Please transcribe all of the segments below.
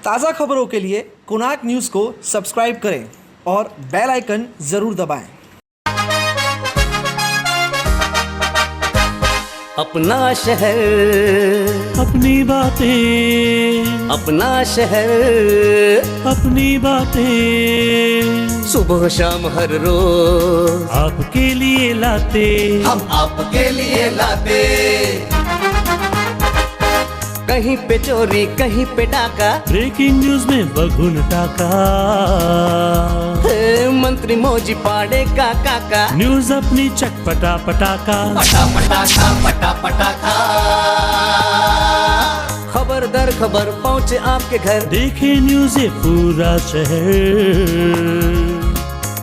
ताज़ा खबरों के लिए कोणार्क न्यूज़ को सब्सक्राइब करें और बेल आइकन ज़रूर दबाएं। अपना शहर, अपनी बातें, अपना शहर, अपनी बातें, सुबह शाम हर रोज आपके लिए लाते, हम आपके लिए लाते। कहीं पे चोरी, कहीं पे डाका, ब्रेकिंग न्यूज में बगुन टाका, मंत्री मौजी पाड़े का काका, न्यूज अपनी चटपटा पटाका, पटा पटाखा पटा पटाखा। खबर दर खबर पहुँचे आपके घर, देखे न्यूज ये पूरा शहर।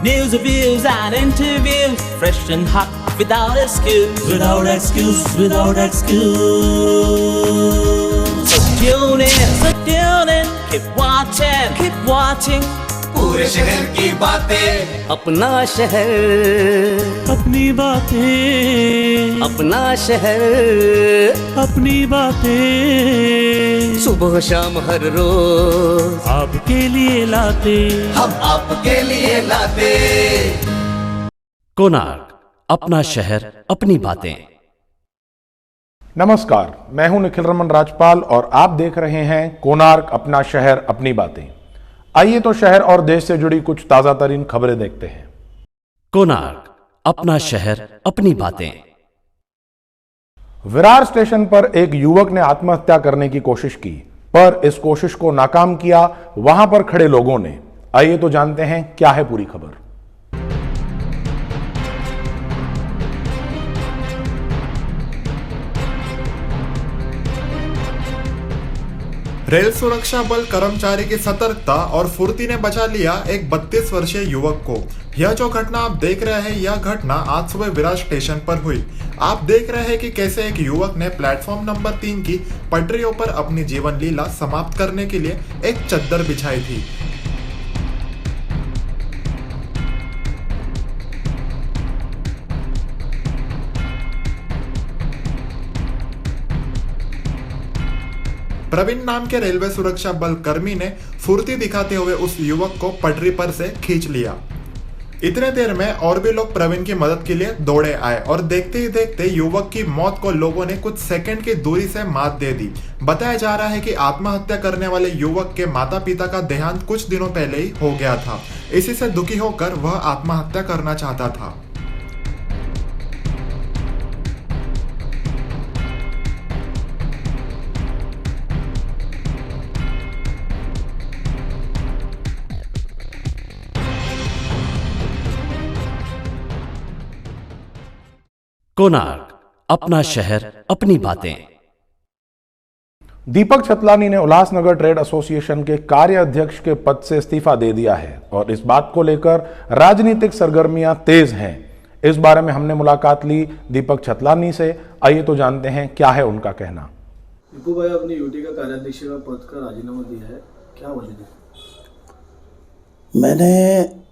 News, reviews and interviews, fresh and hot, without excuse. Without excuse, without excuse. So tune in, keep watching. पूरे शहर की बातें, अपना शहर, अपनी बातें, अपना शहर, अपनी बातें, सुबह शाम हर रोज आपके लिए लाते, हम आपके लिए लाते। कोणार्क, अपना शहर अपनी बातें। नमस्कार, मैं हूं निखिल रमन राजपाल और आप देख रहे हैं कोणार्क, अपना शहर अपनी बातें। आइए तो शहर और देश से जुड़ी कुछ ताजा तरीन खबरें देखते हैं। कोणार्क, अपना शहर अपनी बातें। विरार स्टेशन पर एक युवक ने आत्महत्या करने की कोशिश की, पर इस कोशिश को नाकाम किया वहां पर खड़े लोगों ने। आइए तो जानते हैं क्या है पूरी खबर। रेल सुरक्षा बल कर्मचारी की सतर्कता और फुर्ती ने बचा लिया एक 32 वर्षीय युवक को। यह जो घटना आप देख रहे हैं, यह घटना आज सुबह विरार स्टेशन पर हुई। आप देख रहे हैं कि कैसे एक युवक ने प्लेटफॉर्म नंबर 3 की पटरियों पर अपनी जीवन लीला समाप्त करने के लिए एक चद्दर बिछाई थी। प्रवीण नाम के रेलवे सुरक्षा बल कर्मी ने फुर्ती दिखाते हुए उस युवक को पटरी पर से खींच लिया। इतने देर में और भी लोग प्रवीण की मदद के लिए दौड़े आए और देखते ही देखते युवक की मौत को लोगों ने कुछ सेकंड की दूरी से मात दे दी। बताया जा रहा है कि आत्महत्या करने वाले युवक के माता पिता का देहांत कुछ दिनों पहले ही हो गया था। इसी से दुखी होकर वह आत्महत्या करना चाहता था। कोणार्क, अपना शहर अपनी बातें। दीपक छतलानी ने उल्लासनगर ट्रेड एसोसिएशन के कार्य अध्यक्ष के पद से इस्तीफा दे दिया है और इस बात को लेकर राजनीतिक सरगर्मियां तेज हैं। इस बारे में हमने मुलाकात ली दीपक छतलानी से। आइए तो जानते हैं क्या है उनका कहना। दीपू भाई, अपनी यूटी का कार्याध्यक्ष का पद का राजीनामा दिया है, क्या वजह है? मैंने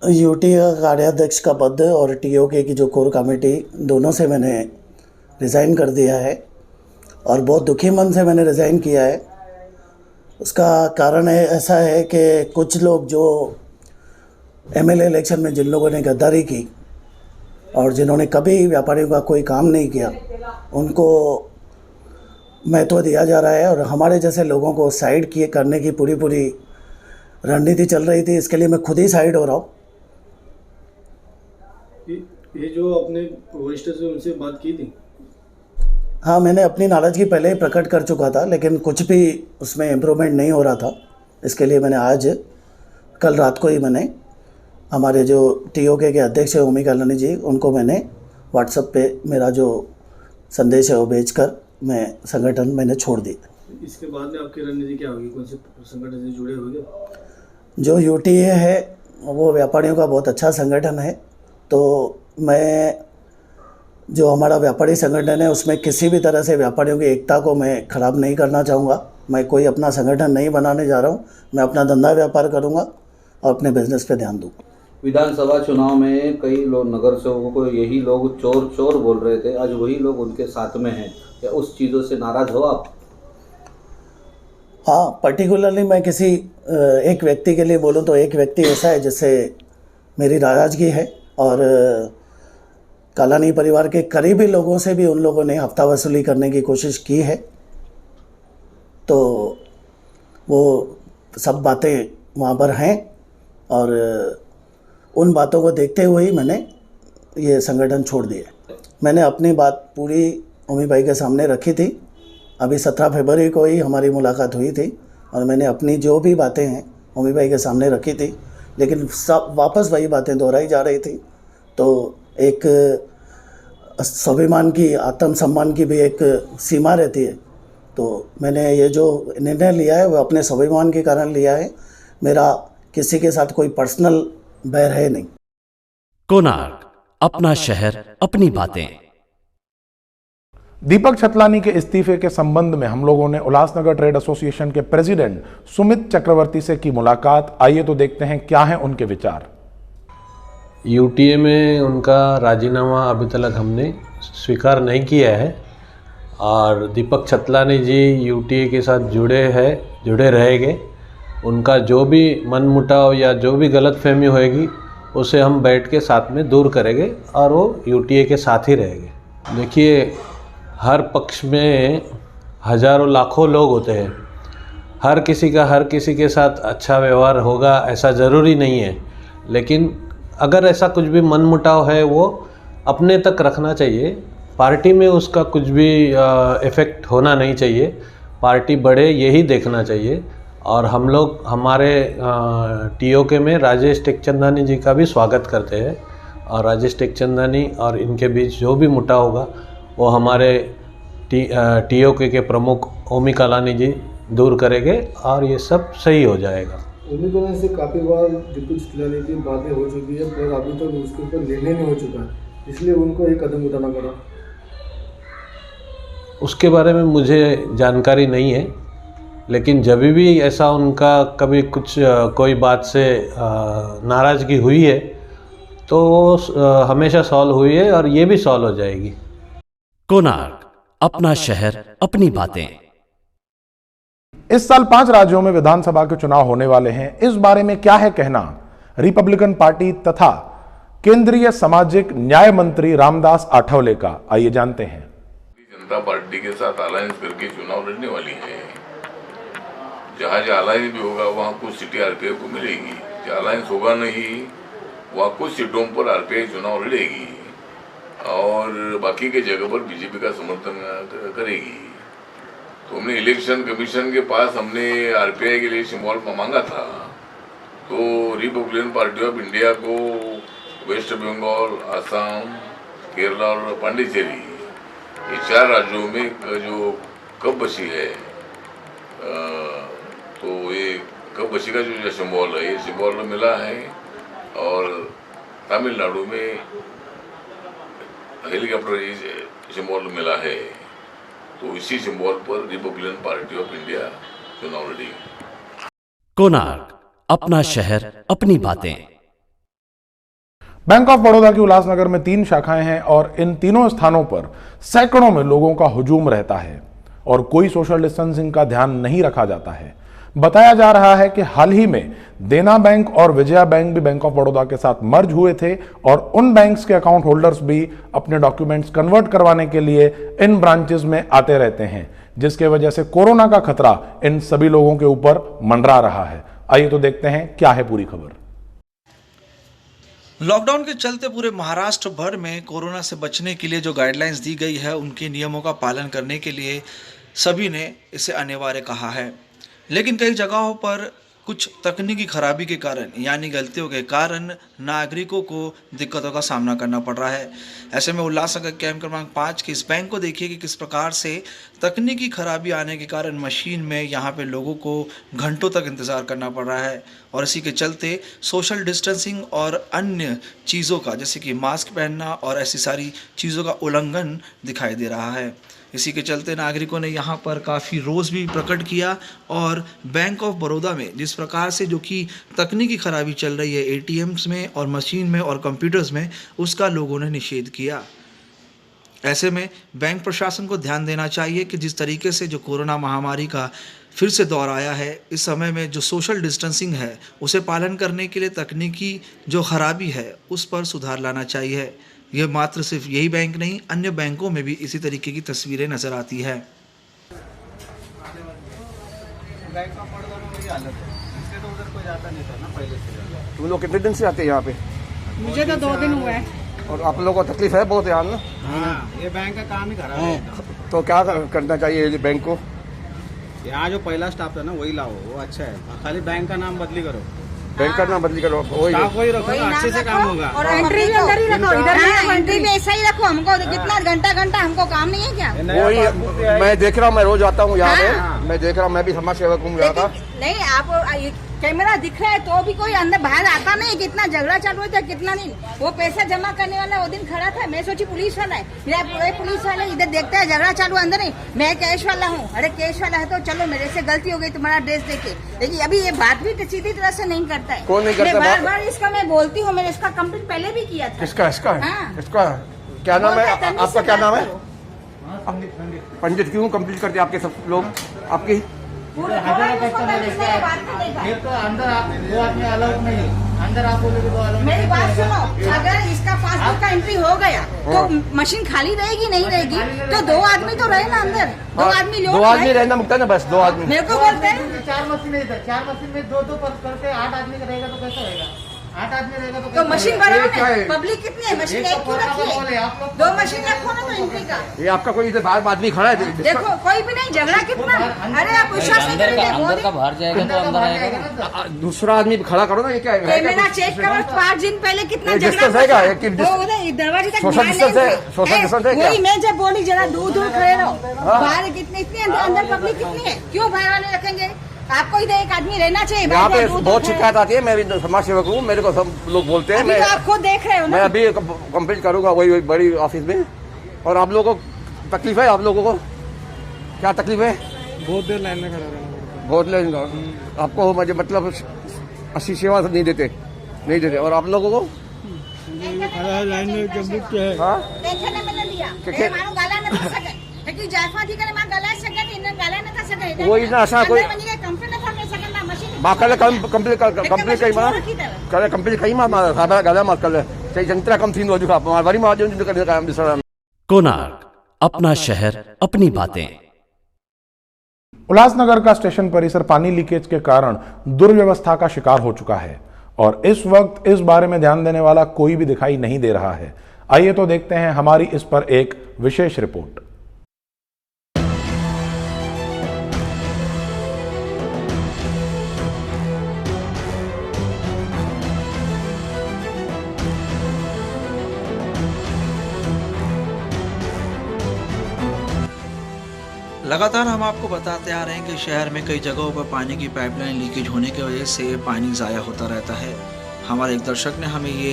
यूटी का कार्याध्यक्ष का पद और टीओके की जो कोर कमेटी, दोनों से मैंने रिज़ाइन कर दिया है और बहुत दुखी मन से मैंने रिज़ाइन किया है। उसका कारण ऐसा है कि कुछ लोग जो एमएलए इलेक्शन में जिन लोगों ने गद्दारी की और जिन्होंने कभी व्यापारियों का कोई काम नहीं किया, उनको महत्व दिया जा रहा है और हमारे जैसे लोगों को साइड किए करने की पूरी रणनीति चल रही थी। इसके लिए मैं खुद ही साइड हो रहा हूँ। ये जो अपने वरिष्ठ से उनसे बात की थी? हाँ, मैंने अपनी नाराज़गी पहले ही प्रकट कर चुका था, लेकिन कुछ भी उसमें इम्प्रूवमेंट नहीं हो रहा था। इसके लिए मैंने कल रात को ही मैंने हमारे जो टीओके के अध्यक्ष है ओमी कालानी जी, उनको मैंने व्हाट्सएप पे मेरा जो संदेश है वो भेजकर मैं संगठन मैंने छोड़ दी। इसके बाद में आपकी रणनीति क्या होगी? कौन से संगठन से जुड़े होंगे? जो यूटीए है वो व्यापारियों का बहुत अच्छा संगठन है, तो मैं जो हमारा व्यापारी संगठन है उसमें किसी भी तरह से व्यापारियों की एकता को मैं ख़राब नहीं करना चाहूँगा। मैं कोई अपना संगठन नहीं बनाने जा रहा हूँ। मैं अपना धंधा व्यापार करूँगा और अपने बिजनेस पे ध्यान दूँगा। विधानसभा चुनाव में कई लोग नगर सेवकों को यही लोग चोर चोर बोल रहे थे, आज वही लोग उनके साथ में हैं। क्या उस चीज़ों से नाराज़ हो आप? हाँ, पर्टिकुलरली मैं किसी एक व्यक्ति के लिए बोलूँ तो एक व्यक्ति ऐसा है जिससे मेरी नाराज़गी है, और कालानी परिवार के करीबी लोगों से भी उन लोगों ने हफ्ता वसूली करने की कोशिश की है। तो वो सब बातें वहाँ पर हैं, और उन बातों को देखते हुए ही मैंने ये संगठन छोड़ दिया। मैंने अपनी बात पूरी ओमी भाई के सामने रखी थी। अभी 17 फरवरी को ही हमारी मुलाकात हुई थी, और मैंने अपनी जो भी बातें हैं ओमी भाई के सामने रखी थी, लेकिन सब वापस वही बातें दोहराई जा रही थी। तो एक स्वाभिमान की, आत्मसम्मान की भी एक सीमा रहती है। तो मैंने ये जो निर्णय लिया है वो अपने स्वाभिमान के कारण लिया है। मेरा किसी के साथ कोई पर्सनल बैर है नहीं। कोणार्क, अपना शहर, अपनी बातें। दीपक छतलानी के इस्तीफे के संबंध में हम लोगों ने उल्लासनगर ट्रेड एसोसिएशन के प्रेसिडेंट सुमित चक्रवर्ती से की मुलाकात। आइए तो देखते हैं क्या हैं उनके विचार। यूटीए में उनका राजीनामा अभी तक हमने स्वीकार नहीं किया है, और दीपक छतलानी जी यूटीए के साथ जुड़े रहेंगे। उनका जो भी मनमुटाव या जो भी गलतफहमी होएगी उसे हम बैठ के साथ में दूर करेंगे, और वो यूटीए के साथ ही रहेंगे। देखिए, हर पक्ष में हज़ारों लाखों लोग होते हैं। हर किसी के साथ अच्छा व्यवहार होगा ऐसा ज़रूरी नहीं है, लेकिन अगर ऐसा कुछ भी मनमुटाव है वो अपने तक रखना चाहिए। पार्टी में उसका कुछ भी इफ़ेक्ट होना नहीं चाहिए। पार्टी बढ़े यही देखना चाहिए। और हम लोग हमारे टीओके में राजेश टेकचंदानी जी का भी स्वागत करते हैं, और राजेश टेकचंदानी और इनके बीच जो भी मुटाव होगा वो हमारे टीओके के प्रमुख ओमी कालानी जी दूर करेंगे, और ये सब सही हो जाएगा। ओमी कालानी से काफ़ी बार दीपक छतलानी की बातें हो चुकी है, पर अभी तक उसके ऊपर निर्णय नहीं हो चुका है, इसलिए उनको एक कदम उठाना पड़ा। उसके बारे में मुझे जानकारी नहीं है, लेकिन जब भी ऐसा उनका कभी कुछ कोई बात से नाराज़गी हुई है तो वो हमेशा सॉल्व हुई है, और ये भी सॉल्व हो जाएगी। कोणार्क, अपना शहर, अपनी बातें। इस साल 5 राज्यों में विधानसभा के चुनाव होने वाले हैं। इस बारे में क्या है कहना रिपब्लिकन पार्टी तथा केंद्रीय सामाजिक न्याय मंत्री रामदास आठवले का। आइए जानते हैं। जनता पार्टी के साथ अलायंस करके चुनाव लड़ने वाली है। जहाँ अलायंस भी होगा वहाँ कुछ सीटें आरपीआई को मिलेगी। जहाँ अलायंस होगा नहीं वहाँ कुछ सीटों पर आरपीआई चुनाव लड़ेगी, और बाकी के जगह पर बीजेपी का समर्थन करेगी। तो हमने इलेक्शन कमीशन के पास हमने आरपीआई के लिए सिंबल मांगा था, तो रिपब्लिकन पार्टी ऑफ इंडिया को वेस्ट बंगाल, असम, केरला और पांडिचेरी, ये 4 राज्यों में जो कपबशी है, तो ये कपबशी का जो सिंबल है ये सिंबल मिला है, और तमिलनाडु में हेलीकॉप्टर सिंबल मिला है। तो इसी सिंबल पर रिपब्लिकन पार्टी ऑफ इंडिया चुनाव लड़ेगी। कोणार्क, अपना शहर, अपनी बातें। बैंक ऑफ बड़ौदा की उल्लासनगर में 3 शाखाएं हैं, और इन तीनों स्थानों पर सैकड़ों में लोगों का हुजूम रहता है, और कोई सोशल डिस्टेंसिंग का ध्यान नहीं रखा जाता है। बताया जा रहा है कि हाल ही में देना बैंक और विजया बैंक भी बैंक ऑफ बड़ौदा के साथ मर्ज हुए थे, और उन बैंक्स के अकाउंट होल्डर्स भी अपने डॉक्यूमेंट्स कन्वर्ट करवाने के लिए इन ब्रांचेस में आते रहते हैं, जिसके वजह से कोरोना का खतरा इन सभी लोगों के ऊपर मंडरा रहा है। आइए तो देखते हैं क्या है पूरी खबर। लॉकडाउन के चलते पूरे महाराष्ट्र भर में कोरोना से बचने के लिए जो गाइडलाइंस दी गई है उनके नियमों का पालन करने के लिए सभी ने इसे अनिवार्य कहा है, लेकिन कई जगहों पर कुछ तकनीकी खराबी के कारण यानी गलतियों के कारण नागरिकों को दिक्कतों का सामना करना पड़ रहा है। ऐसे में उल्लासनगर कैंप क्रमांक 5 के इस बैंक को देखिए कि किस प्रकार से तकनीकी खराबी आने के कारण मशीन में यहाँ पे लोगों को घंटों तक इंतज़ार करना पड़ रहा है, और इसी के चलते सोशल डिस्टेंसिंग और अन्य चीज़ों का जैसे कि मास्क पहनना और ऐसी सारी चीज़ों का उल्लंघन दिखाई दे रहा है। इसी के चलते नागरिकों ने यहाँ पर काफ़ी रोष भी प्रकट किया, और बैंक ऑफ बड़ौदा में जिस प्रकार से जो कि तकनीकी खराबी चल रही है एटीएम्स में और मशीन में और कंप्यूटर्स में, उसका लोगों ने निषेध किया। ऐसे में बैंक प्रशासन को ध्यान देना चाहिए कि जिस तरीके से जो कोरोना महामारी का फिर से दोहराया है। इस समय में जो सोशल डिस्टेंसिंग है उसे पालन करने के लिए तकनीकी जो खराबी है उस पर सुधार लाना चाहिए। यह मात्र सिर्फ यही बैंक नहीं, अन्य बैंकों में भी इसी तरीके की तस्वीरें नजर आती है। तुम लोग कितने दिन से आते हैं यहाँ पे? मुझे तो 2 दिन हुए हैं। और आप लोगों को तकलीफ है बहुत यहाँ ना? हाँ, ये बैंक का काम ही खराब है। तो क्या करना चाहिए बैंक को? यहाँ जो पहला स्टाफ है ना वही लाओ, वो अच्छा है। खाली बैंक का नाम बदली करो, बैंक का नाम बदली करो, स्टाफ वही रखो, अच्छे से काम होगा। और एंट्री भी अंदर ही रखो, इधर एंट्री भी ऐसा ही रखो। हमको कितना घंटा हमको काम नहीं है क्या? वही मैं देख रहा हूँ, मैं रोज आता हूँ यहाँ पे, मैं देख रहा हूँ, मैं भी समाज सेवक हूँ यहाँ का। नहीं, आप कैमरा दिख रहा है तो भी कोई अंदर बाहर आता नहीं। कितना झगड़ा चालू होता है, कितना नहीं। वो पैसा जमा करने वाला वो दिन खड़ा था, मैं सोची पुलिस वाला है, मेरा पूरे पुलिस वाले इधर देखता है झगड़ा चालू अंदर नहीं, मैं कैश वाला हूँ। अरे कैश वाला है तो चलो, मेरे से गलती हो गई तुम्हारा ड्रेस देखे, लेकिन अभी ये बात भी सीधी तरह से नहीं करता है। कौन नहीं करता? बार बार इसका मैं बोलती हूँ, मैंने इसका कंप्लीट पहले भी किया था। इसका इसका क्या नाम है आपका? क्या नाम है? पंडित क्यों कंप्लीट करते आपके सब लोग? आपकी अंदर आप 2 आदमी अलाउड नहीं, अंदर आप बोलोगे 2 अलाउड। मेरी बात सुनो, अगर इसका पासबुक का एंट्री हो गया तो मशीन खाली रहेगी नहीं रहेगी? तो 2 आदमी तो रहे ना अंदर, 2 आदमी लोग 2 आदमी रहना मुकता ना, बस 2 आदमी। मेरे को बोलते हैं 4 मशीन है इधर, 4 मशीन में 2 करके 8 आदमी का रहेगा तो कैसा रहेगा? 8 आदमी रहेगा तो मशीन बढ़ाओ ना। पब्लिक कितनी है? मशीन एक क्यों रखी है? 2 मशीन रखो ना तो एंट्री का। ये आपका कोई इधर बाहर आदमी खड़ा है? देखो कोई भी नहीं, झगड़ा कितना। अरे आप विश्वास नहीं करेंगे, अंदर का बाहर जाएगा तो अंदर आएगा। दूसरा आदमी खड़ा करो ना, ये क्या है? कैमरा चेक करो, 5 दिन पहले कितना झगड़ा दरवाजे तक वही मैं जब बोली जरा दूर खड़े रहो। बाहर इतनी अंदर पब्लिक कितनी है, क्यों बाहर वाले रखेंगे? आपको इधर एक आदमी रहना चाहिए। यहाँ पे बहुत शिकायत आती है, मैं भी समाज सेवक हूँ, मेरे को सब लोग बोलते हैं। मैं आप खुद देख रहे हो ना? मैं अभी कंप्लीट करूँगा वही बड़ी ऑफिस में। और आप लोगों को तकलीफ है? आप लोगों को क्या तकलीफ है? बहुत देर लाइन में खड़ा रहना, बहुत लाइन। आपको मुझे मतलब अच्छी सेवा नहीं देते और आप लोगों को लाइन में वही ना ऐसा कोई कंप्लीट कहीं गला मत कर जंत्रा कम थी वरी कोणार्क, अपना शहर अपनी बातें। उल्लासनगर का स्टेशन परिसर पानी लीकेज के कारण दुर्व्यवस्था का शिकार हो चुका है और इस वक्त इस बारे में ध्यान देने वाला कोई भी दिखाई नहीं दे रहा है। आइए तो देखते हैं हमारी इस पर एक विशेष रिपोर्ट। लगातार हम आपको बताते आ रहे हैं कि शहर में कई जगहों पर पानी की पाइपलाइन लीकेज होने की वजह से पानी ज़ाया होता रहता है। हमारे एक दर्शक ने हमें ये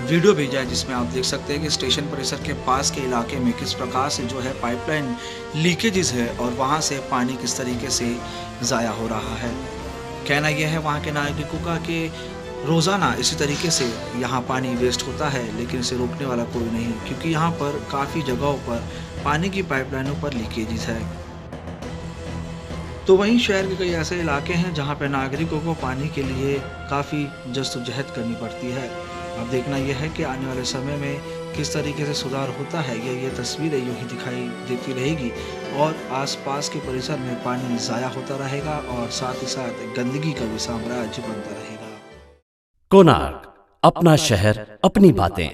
वीडियो भेजा है जिसमें आप देख सकते हैं कि स्टेशन परिसर के पास के इलाके में किस प्रकार से जो है पाइपलाइन लीकेजेस है और वहाँ से पानी किस तरीके से ज़ाया हो रहा है। कहना यह है वहाँ के नागरिकों का कि रोज़ाना इसी तरीके से यहाँ पानी वेस्ट होता है, लेकिन इसे रोकने वाला कोई नहीं, क्योंकि यहाँ पर काफ़ी जगहों पर पानी की पाइपलाइनों पर लीकेजेस है। तो वहीं शहर के कई ऐसे इलाके हैं जहां पर नागरिकों को पानी के लिए काफ़ी जद्दोजहद करनी पड़ती है। अब देखना यह है कि आने वाले समय में किस तरीके से सुधार होता है। ये तस्वीरें यूं ही दिखाई देती रहेगी और आसपास के परिसर में पानी ज़ाया होता रहेगा और साथ ही साथ गंदगी का भी साम्राज्य बनता रहेगा। कोणार्क, अपना शहर अपनी बातें।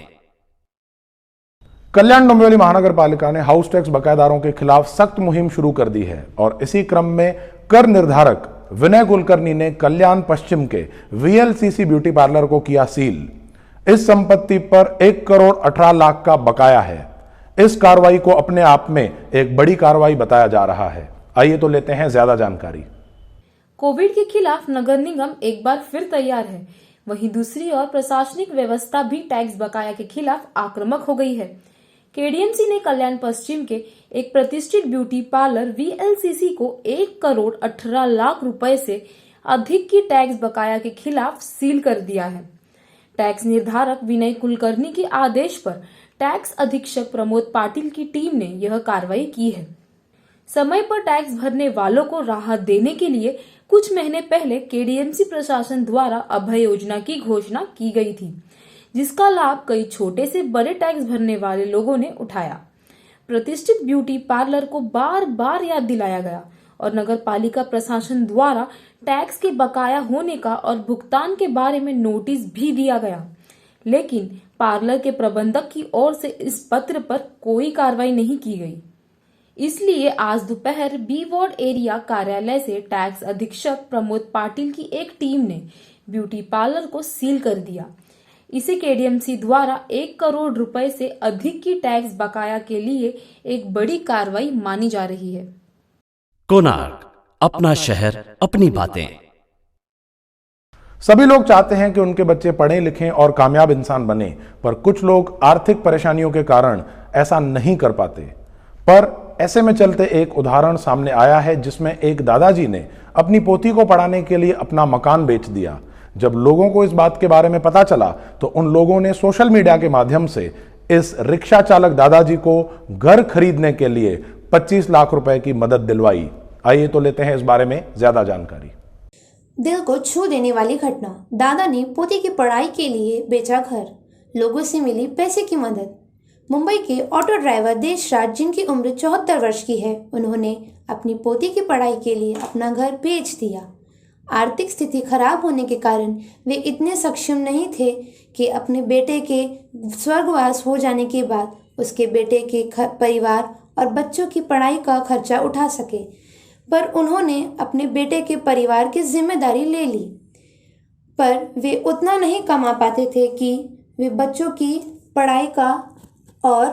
कल्याण डोंबिवली महानगर पालिका ने हाउस टैक्स बकायेदारों के खिलाफ सख्त मुहिम शुरू कर दी है और इसी क्रम में कर निर्धारक विनय कुलकर्णी ने कल्याण पश्चिम के VLCC ब्यूटी पार्लर को किया सील। इस संपत्ति पर 1 करोड़ 18 लाख का बकाया है। इस कार्रवाई को अपने आप में एक बड़ी कार्रवाई बताया जा रहा है। आइए तो लेते हैं ज्यादा जानकारी। कोविड के खिलाफ नगर निगम एक बार फिर तैयार है, वहीं दूसरी ओर प्रशासनिक व्यवस्था भी टैक्स बकाया के खिलाफ आक्रामक हो गई है। KDMC ने कल्याण पश्चिम के एक प्रतिष्ठित ब्यूटी पार्लर VLCC को 1 करोड़ 18 लाख रुपए से अधिक की टैक्स बकाया के खिलाफ सील कर दिया है। टैक्स निर्धारक विनय कुलकर्णी के आदेश पर टैक्स अधीक्षक प्रमोद पाटिल की टीम ने यह कार्रवाई की है। समय पर टैक्स भरने वालों को राहत देने के लिए कुछ महीने पहले केडीएमसी प्रशासन द्वारा अभय योजना की घोषणा की गई थी, जिसका लाभ कई छोटे से बड़े टैक्स भरने वाले लोगों ने उठाया। प्रतिष्ठित ब्यूटी पार्लर को बार बार याद दिलाया गया और नगर पालिका प्रशासन द्वारा टैक्स के बकाया होने का और भुगतान के बारे में नोटिस भी दिया गया, लेकिन पार्लर के प्रबंधक की ओर से इस पत्र पर कोई कार्रवाई नहीं की गई। इसलिए आज दोपहर बी वार्ड एरिया कार्यालय से टैक्स अधीक्षक प्रमोद पाटिल की एक टीम ने ब्यूटी पार्लर को सील कर दिया। इसे केडीएमसी द्वारा 1 करोड़ रुपए से अधिक की टैक्स बकाया के लिए एक बड़ी कार्रवाई मानी जा रही है। कोणार्क, अपना शहर, अपनी बातें। सभी लोग चाहते हैं कि उनके बच्चे पढ़ें लिखें और कामयाब इंसान बने, पर कुछ लोग आर्थिक परेशानियों के कारण ऐसा नहीं कर पाते। पर ऐसे में चलते एक उदाहरण सामने आया है, जिसमें एक दादाजी ने अपनी पोती को पढ़ाने के लिए अपना मकान बेच दिया। जब लोगों को इस बात के बारे में पता चला तो उन लोगों ने सोशल मीडिया के माध्यम से इस रिक्शा चालक दादाजी को घर खरीदने के लिए 25 लाख रुपए की मदद दिलवाई। आइए तो लेते हैं इस बारे में ज्यादा जानकारी। दिल को छू देने वाली घटना। दादा ने पोती की पढ़ाई के लिए बेचा घर, लोगों से मिली पैसे की मदद। मुंबई के ऑटो ड्राइवर देशराज, जिनकी उम्र 74 वर्ष की है, उन्होंने अपनी पोती की पढ़ाई के लिए अपना घर बेच दिया। आर्थिक स्थिति खराब होने के कारण वे इतने सक्षम नहीं थे कि अपने बेटे के स्वर्गवास हो जाने के बाद उसके बेटे के परिवार और बच्चों की पढ़ाई का खर्चा उठा सके, पर उन्होंने अपने बेटे के परिवार की जिम्मेदारी ले ली। पर वे उतना नहीं कमा पाते थे कि वे बच्चों की पढ़ाई का और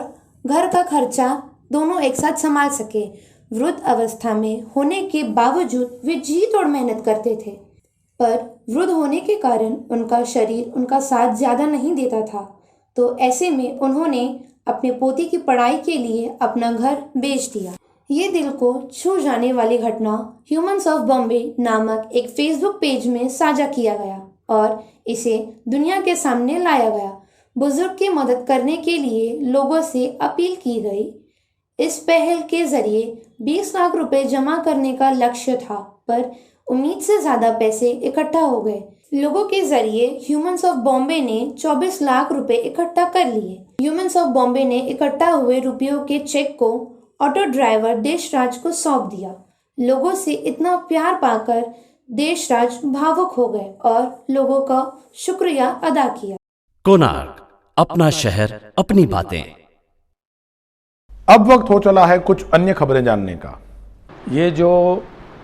घर का खर्चा दोनों एक साथ संभाल सके। वृद्ध अवस्था में होने के बावजूद वे जी तोड़ मेहनत करते थे, पर वृद्ध होने के कारण उनका शरीर उनका साथ ज़्यादा नहीं देता था। तो ऐसे में उन्होंने अपने पोती की पढ़ाई के लिए अपना घर बेच दिया। ये दिल को छू जाने वाली घटना ह्यूमंस ऑफ बॉम्बे नामक एक फेसबुक पेज में साझा किया गया और इसे दुनिया के सामने लाया गया। बुजुर्ग की मदद करने के लिए लोगों से अपील की गई। इस पहल के जरिए 20 लाख रुपए जमा करने का लक्ष्य था, पर उम्मीद से ज़्यादा पैसे इकट्ठा हो गए। लोगों के जरिए ह्यूमंस ऑफ बॉम्बे ने 24 लाख रुपए इकट्ठा कर लिए। ह्यूमंस ऑफ बॉम्बे ने इकट्ठा हुए रुपयों के चेक को ऑटो ड्राइवर देशराज को सौंप दिया। लोगों से इतना प्यार पाकर देशराज भावुक हो गए और लोगों का शुक्रिया अदा किया। कोणार्क, अपना शहर, अपनी बातें। अब वक्त हो चला है कुछ अन्य खबरें जानने का। ये जो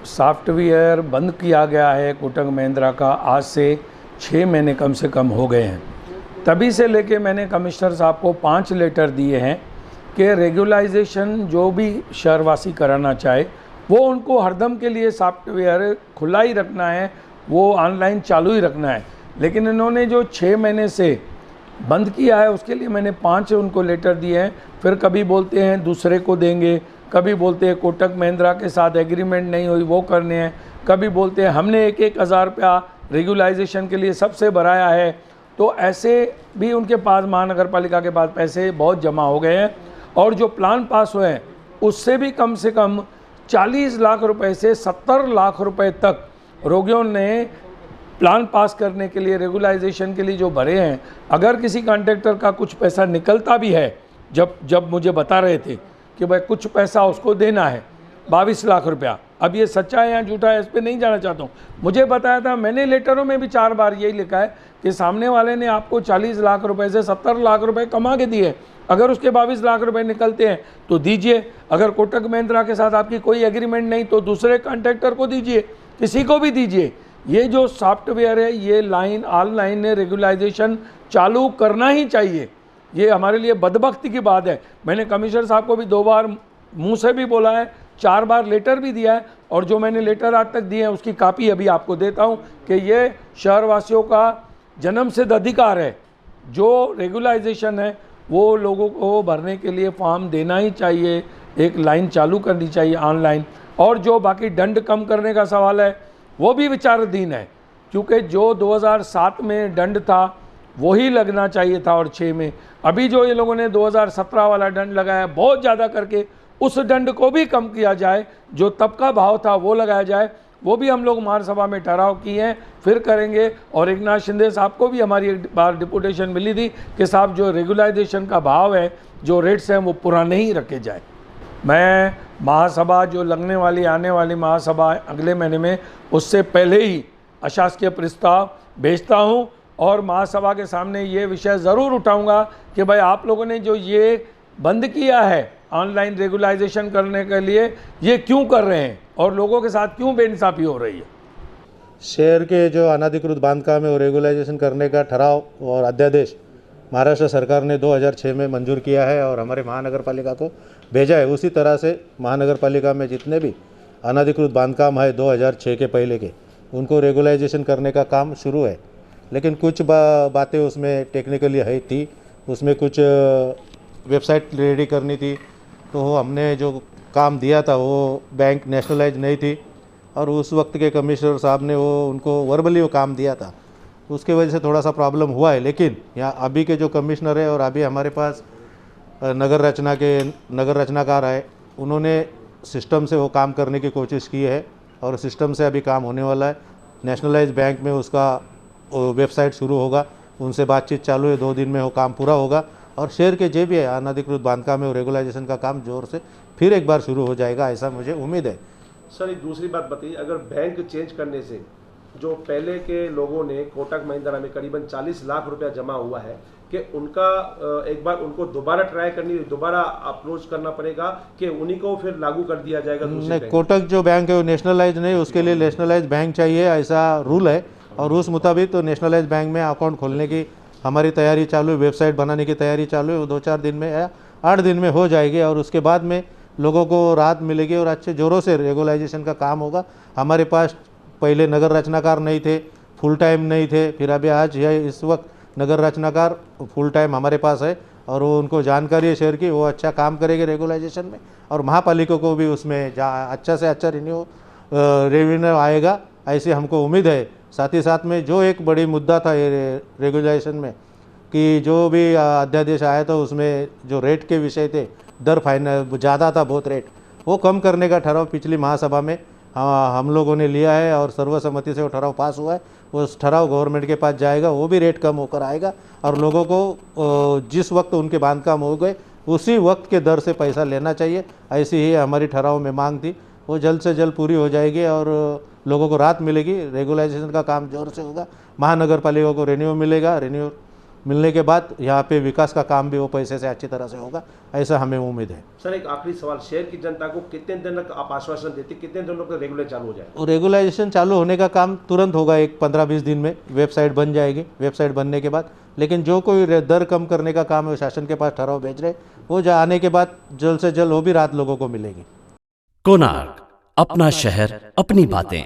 सॉफ्टवेयर बंद किया गया है कोटक महिंद्रा का, आज से 6 महीने कम से कम हो गए हैं। तभी से लेके मैंने कमिश्नर साहब को 5 लेटर दिए हैं कि रेगुलाइजेशन जो भी शहरवासी कराना चाहे वो उनको हरदम के लिए सॉफ्टवेयर खुला ही रखना है, वो ऑनलाइन चालू ही रखना है। लेकिन इन्होंने जो 6 महीने से बंद किया है उसके लिए मैंने 5 उनको लेटर दिए हैं। फिर कभी बोलते हैं दूसरे को देंगे, कभी बोलते हैं कोटक महिंद्रा के साथ एग्रीमेंट नहीं हुई वो करने हैं, कभी बोलते हैं हमने 1-1 हज़ार रुपया रेगुलाइजेशन के लिए सबसे भराया है। तो ऐसे भी उनके पास महानगर पालिका के पास पैसे बहुत जमा हो गए हैं और जो प्लान पास हुए हैं उससे भी कम से कम 40 लाख रुपए से 70 लाख रुपए तक रोगियों ने प्लान पास करने के लिए रेगुलाइजेशन के लिए जो भरे हैं। अगर किसी कॉन्ट्रैक्टर का कुछ पैसा निकलता भी है, जब मुझे बता रहे थे कि भाई कुछ पैसा उसको देना है 22 लाख रुपया, अब ये सच्चा है या झूठा है इस पर नहीं जाना चाहता हूँ। मुझे बताया था, मैंने लेटरों में भी 4 बार यही लिखा है कि सामने वाले ने आपको 40 लाख रुपए से 70 लाख रुपए कमा के दिए, अगर उसके 22 लाख रुपए निकलते हैं तो दीजिए। अगर कोटक महिंद्रा के साथ आपकी कोई एग्रीमेंट नहीं तो दूसरे कॉन्ट्रैक्टर को दीजिए, किसी को भी दीजिए। ये जो सॉफ्टवेयर है ये ऑनलाइन ने रेगुलाइजेशन चालू करना ही चाहिए। ये हमारे लिए बदबख्ती की बात है। मैंने कमिश्नर साहब को भी 2 बार मुंह से भी बोला है, 4 बार लेटर भी दिया है और जो मैंने लेटर आज तक दिए हैं उसकी कापी अभी आपको देता हूं कि ये शहरवासियों का जन्मसिद्ध अधिकार है। जो रेगुलाइजेशन है वो लोगों को भरने के लिए फॉर्म देना ही चाहिए, एक लाइन चालू करनी चाहिए ऑनलाइन। और जो बाकी दंड कम करने का सवाल है वो भी विचाराधीन है, क्योंकि जो 2007 में दंड था वही लगना चाहिए था और 6 में। अभी जो ये लोगों ने 2017 वाला दंड लगाया बहुत ज़्यादा करके उस दंड को भी कम किया जाए, जो तब का भाव था वो लगाया जाए। वो भी हम लोग महासभा में ठहराव किए हैं, फिर करेंगे। और एक नाथ शिंदे साहब को भी हमारी एक बार डिपुटेशन मिली थी कि साहब जो रेगुलाइजेशन का भाव है, जो रेट्स हैं वो पुराने ही रखे जाए। मैं महासभा जो लगने वाली आने वाली महासभा अगले महीने में, उससे पहले ही अशासकीय प्रस्ताव भेजता हूं और महासभा के सामने ये विषय ज़रूर उठाऊंगा कि भाई आप लोगों ने जो ये बंद किया है ऑनलाइन रेगुलाइजेशन करने के लिए, ये क्यों कर रहे हैं और लोगों के साथ क्यों बेइंसाफ़ी हो रही है। शहर के जो अनाधिकृत बांधकाम है वो रेगुलाइजेशन करने का ठराव और अध्यादेश महाराष्ट्र सरकार ने 2006 में मंजूर किया है और हमारे महानगर पालिका को भेजा है। उसी तरह से महानगर पालिका में जितने भी अनाधिकृत बांधकाम है 2006 के पहले के, उनको रेगुलाइजेशन करने का काम शुरू है। लेकिन कुछ बातें उसमें टेक्निकली है थी, उसमें कुछ वेबसाइट रेडी करनी थी, तो हमने जो काम दिया था वो बैंक नेशनलाइज नहीं थी और उस वक्त के कमिश्नर साहब ने वो उनको वर्बली वो काम दिया था, उसके वजह से थोड़ा सा प्रॉब्लम हुआ है। लेकिन यहाँ अभी के जो कमिश्नर है और अभी हमारे पास नगर रचनाकार है, उन्होंने सिस्टम से वो काम करने की कोशिश की है और सिस्टम से अभी काम होने वाला है। नेशनलाइज बैंक में उसका वेबसाइट शुरू होगा, उनसे बातचीत चालू है, 2 दिन में वो काम पूरा होगा और शहर के जो भी है अनाधिकृत बांधकाम है और रेगुलाइजेशन का काम जोर से फिर एक बार शुरू हो जाएगा, ऐसा मुझे उम्मीद है। सर एक दूसरी बात बताइए, अगर बैंक चेंज करने से जो पहले के लोगों ने कोटक महिंद्रा में करीबन 40 लाख रुपया जमा हुआ है, कि उनका एक बार उनको दोबारा ट्राई करनी, दोबारा अप्रोच करना पड़ेगा कि उन्हीं को फिर लागू कर दिया जाएगा? नहीं, कोटक जो बैंक है वो नेशनलाइज नहीं, उसके लिए नेशनलाइज बैंक चाहिए, ऐसा रूल है और उस मुताबिक तो नेशनलाइज बैंक में अकाउंट खोलने की हमारी तैयारी चालू है, वेबसाइट बनाने की तैयारी चालू है। वो 2-4 दिन में या 8 दिन में हो जाएगी और उसके बाद में लोगों को राहत मिलेगी और अच्छे जोरों से रेगुलाइजेशन का काम होगा। हमारे पास पहले नगर रचनाकार नहीं थे, फुल टाइम नहीं थे, फिर अभी आज है इस वक्त नगर रचनाकार फुल टाइम हमारे पास है और वो उनको जानकारी है शहर की, वो अच्छा काम करेंगे रेगुलाइजेशन में और महापालिका को भी उसमें अच्छा से अच्छा रेवेन्यू आएगा, ऐसी हमको उम्मीद है। साथ ही साथ में जो एक बड़ी मुद्दा था ये रेगुलेशन में कि जो भी अध्यादेश आया था उसमें जो रेट के विषय थे, दर फाइनल ज़्यादा था बहुत रेट, वो कम करने का ठराव पिछली महासभा में हम लोगों ने लिया है और सर्वसम्मति से वो ठराव पास हुआ है। वो ठराव गवर्नमेंट के पास जाएगा, वो भी रेट कम होकर आएगा और लोगों को जिस वक्त उनके बांधकाम हो गए उसी वक्त के दर से पैसा लेना चाहिए, ऐसी ही हमारी ठराव में मांग थी। वो जल्द से जल्द पूरी हो जाएगी और लोगों को राहत मिलेगी। रेगुलाइजेशन का काम जोर से होगा, महानगर पालिका को रेन्यू मिलेगा, रेन्यू मिलने के बाद यहाँ पे विकास का काम भी वो पैसे से अच्छी तरह से होगा, ऐसा हमें उम्मीद है। सर एक आखिरी सवाल, शहर की जनता को कितने दिन तक आप आश्वासन देते, कितने दिनों तक रेगुलर चालू हो जाए? और रेगुलाइजेशन चालू होने का काम तुरंत होगा, एक 15-20 दिन में वेबसाइट बन जाएगी। वेबसाइट बनने के बाद लेकिन जो कोई दर कम करने का काम है वो शासन के पास ठहराव भेज रहे, वो आने के बाद जल्द से जल्द वो भी राहत लोगों को मिलेगी। कोणार्क, अपना शहर अपनी बातें।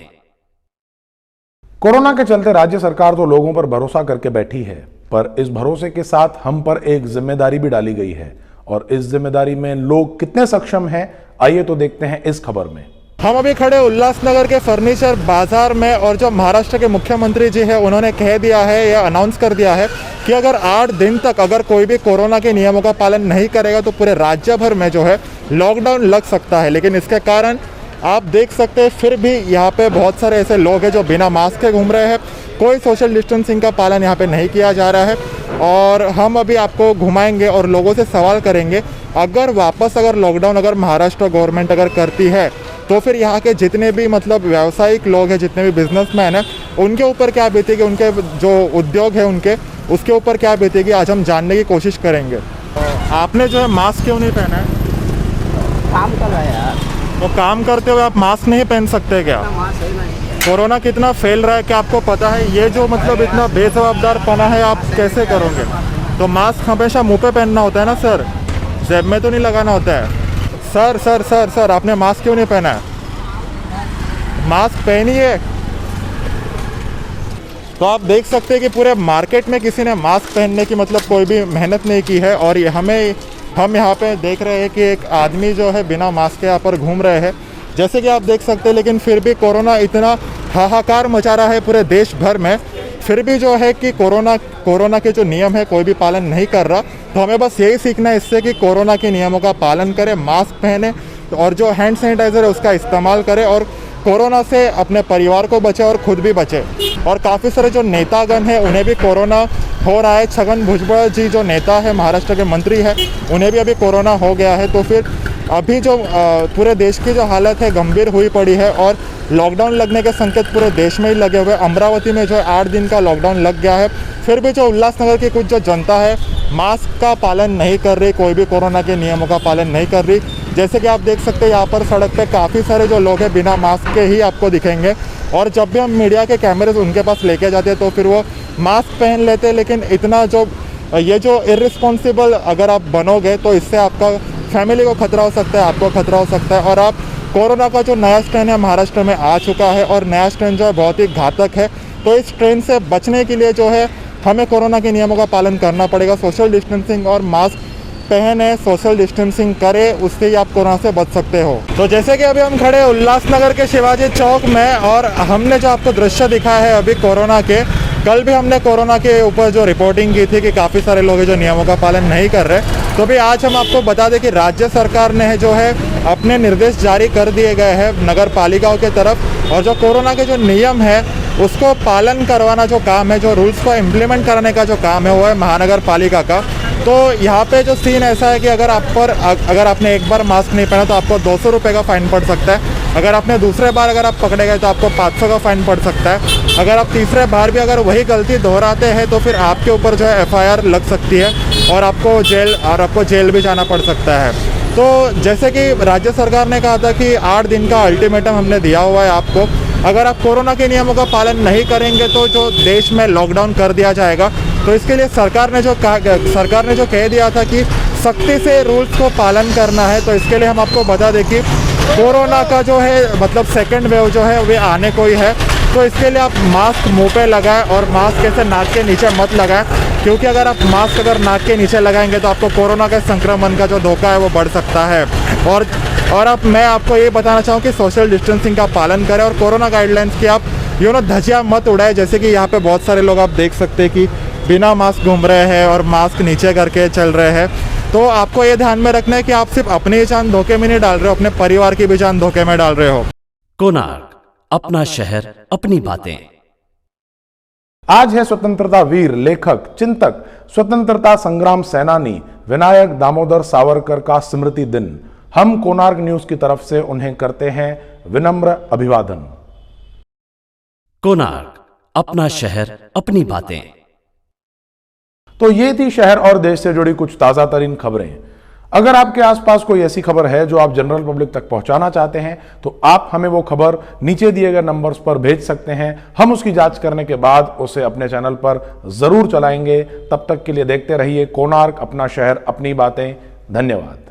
कोरोना के चलते राज्य सरकार तो लोगों पर भरोसा करके बैठी है, पर इस भरोसे के साथ हम पर एक जिम्मेदारी भी डाली गई है और इस जिम्मेदारी में लोग कितने सक्षम हैं, आइए तो देखते हैं इस खबर में। हम अभी खड़े उल्लासनगर के फर्नीचर बाजार में और जो महाराष्ट्र के मुख्यमंत्री जी है उन्होंने कह दिया है या अनाउंस कर दिया है कि अगर 8 दिन तक अगर कोई भी कोरोना के नियमों का पालन नहीं करेगा तो पूरे राज्य भर में जो है लॉकडाउन लग सकता है। लेकिन इसके कारण आप देख सकते हैं फिर भी यहाँ पे बहुत सारे ऐसे लोग हैं जो बिना मास्क के घूम रहे हैं, कोई सोशल डिस्टेंसिंग का पालन यहाँ पे नहीं किया जा रहा है। और हम अभी आपको घुमाएंगे और लोगों से सवाल करेंगे, अगर वापस अगर लॉकडाउन अगर महाराष्ट्र गवर्नमेंट अगर करती है तो फिर यहाँ के जितने भी मतलब व्यावसायिक लोग हैं, जितने भी बिजनेसमैन हैं, उनके ऊपर क्या बीतेगी, उनके जो उद्योग है उनके उसके ऊपर क्या बीतेगी, आज हम जानने की कोशिश करेंगे। आपने जो है मास्क क्यों नहीं पहना है? काम कर रहा है यार। तो काम करते हुए आप मास्क नहीं पहन सकते क्या? कोरोना कितना फैल रहा है क्या आपको पता है? ये जो मतलब इतना बेजवाबदारपना है आप कैसे करोगे? तो मास्क हमेशा मुंह पे पहनना होता है ना सर, जेब में तो नहीं लगाना होता है। सर सर सर सर आपने मास्क क्यों नहीं पहना है? मास्क पहनिए। तो आप देख सकते हैं कि पूरे मार्केट में किसी ने मास्क पहनने की मतलब कोई भी मेहनत नहीं की है और हम यहाँ पे देख रहे हैं कि एक आदमी जो है बिना मास्क के यहाँ पर घूम रहे हैं जैसे कि आप देख सकते हैं। लेकिन फिर भी कोरोना इतना हाहाकार मचा रहा है पूरे देश भर में, फिर भी जो है कि कोरोना के जो नियम है कोई भी पालन नहीं कर रहा। तो हमें बस यही सीखना है इससे कि कोरोना के नियमों का पालन करें, मास्क पहने और जो हैंड सैनिटाइज़र है उसका इस्तेमाल करें और कोरोना से अपने परिवार को बचे और खुद भी बचे। और काफ़ी सारे जो नेतागण हैं उन्हें भी कोरोना हो रहा है। छगन भुजबल जी जो नेता है, महाराष्ट्र के मंत्री हैं, उन्हें भी अभी कोरोना हो गया है। तो फिर अभी जो पूरे देश की जो हालत है गंभीर हुई पड़ी है और लॉकडाउन लगने के संकेत पूरे देश में ही लगे हुए। अमरावती में जो 8 दिन का लॉकडाउन लग गया है। फिर भी जो उल्लासनगर की कुछ जो जनता है मास्क का पालन नहीं कर रही, कोई भी कोरोना के नियमों का पालन नहीं कर रही। जैसे कि आप देख सकते हैं यहाँ पर सड़क पे काफ़ी सारे जो लोग हैं बिना मास्क के ही आपको दिखेंगे। और जब भी हम मीडिया के कैमरे उनके पास लेके जाते हैं तो फिर वो मास्क पहन लेते हैं। लेकिन इतना जो ये जो इर्रिस्पॉन्सिबल अगर आप बनोगे तो इससे आपका फैमिली को खतरा हो सकता है, आपको खतरा हो सकता है। और आप कोरोना का जो नया स्ट्रेन है महाराष्ट्र में आ चुका है और नया स्ट्रेन जो है बहुत ही घातक है। तो इस स्ट्रेन से बचने के लिए जो है हमें कोरोना के नियमों का पालन करना पड़ेगा। सोशल डिस्टेंसिंग और मास्क पहने, सोशल डिस्टेंसिंग करें, उससे ही आप कोरोना से बच सकते हो। तो जैसे कि अभी हम खड़े उल्लासनगर के शिवाजी चौक में और हमने जो आपको दृश्य दिखा है अभी कोरोना के, कल भी हमने कोरोना के ऊपर जो रिपोर्टिंग की थी कि काफ़ी सारे लोग जो नियमों का पालन नहीं कर रहे। तो भी आज हम आपको बता दें कि राज्य सरकार ने जो है अपने निर्देश जारी कर दिए गए हैं नगर पालिकाओं के तरफ। और जो कोरोना के जो नियम है उसको पालन करवाना जो काम है, जो रूल्स को इम्प्लीमेंट कराने का जो काम है वो है महानगर पालिका का। तो यहाँ पे जो सीन ऐसा है कि अगर आपने एक बार मास्क नहीं पहना तो आपको 200 रुपये का फाइन पड़ सकता है। अगर आपने दूसरे बार अगर आप पकड़े गए तो आपको 500 का फाइन पड़ सकता है। अगर आप तीसरे बार भी अगर वही गलती दोहराते हैं तो फिर आपके ऊपर जो है FIR लग सकती है और आपको जेल भी जाना पड़ सकता है। तो जैसे कि राज्य सरकार ने कहा था कि 8 दिन का अल्टीमेटम हमने दिया हुआ है आपको। अगर आप कोरोना के नियमों का पालन नहीं करेंगे तो जो देश में लॉकडाउन कर दिया जाएगा। तो इसके लिए सरकार ने जो कह दिया था कि सख्ती से रूल्स को पालन करना है। तो इसके लिए हम आपको बता दें कि कोरोना का जो है मतलब सेकंड वेव जो है वे आने को ही है। तो इसके लिए आप मास्क मुंह पे लगाएं और मास्क ऐसे नाक के नीचे मत लगाएं, क्योंकि अगर आप मास्क अगर नाक के नीचे लगाएंगे तो आपको कोरोना के संक्रमण का जो धोखा है वो बढ़ सकता है। और मैं आपको ये बताना चाहूँ कि सोशल डिस्टेंसिंग का पालन करें और कोरोना गाइडलाइंस की आप धज्जियाँ मत उड़ाएं। जैसे कि यहाँ पे बहुत सारे लोग आप देख सकते हैं कि बिना मास्क घूम रहे हैं और मास्क नीचे करके चल रहे हैं। तो आपको ये ध्यान में रखना है कि आप सिर्फ अपनी ही जान धोखे में नहीं डाल रहे हो, अपने परिवार की भी जान धोखे में डाल रहे हो। कोणार्क, अपना शहर, अपनी बातें। आज है स्वतंत्रता वीर, लेखक, चिंतक, स्वतंत्रता संग्राम सेनानी विनायक दामोदर सावरकर का स्मृति दिन। हम कोणार्क न्यूज की तरफ से उन्हें करते हैं विनम्र अभिवादन। कोणार्क, अपना शहर, अपनी बातें। तो ये थी शहर और देश से जुड़ी कुछ ताजा तरीन खबरें। अगर आपके आसपास कोई ऐसी खबर है जो आप जनरल पब्लिक तक पहुंचाना चाहते हैं तो आप हमें वो खबर नीचे दिए गए नंबर्स पर भेज सकते हैं। हम उसकी जांच करने के बाद उसे अपने चैनल पर जरूर चलाएंगे। तब तक के लिए देखते रहिए कोणार्क, अपना शहर, अपनी बातें। धन्यवाद।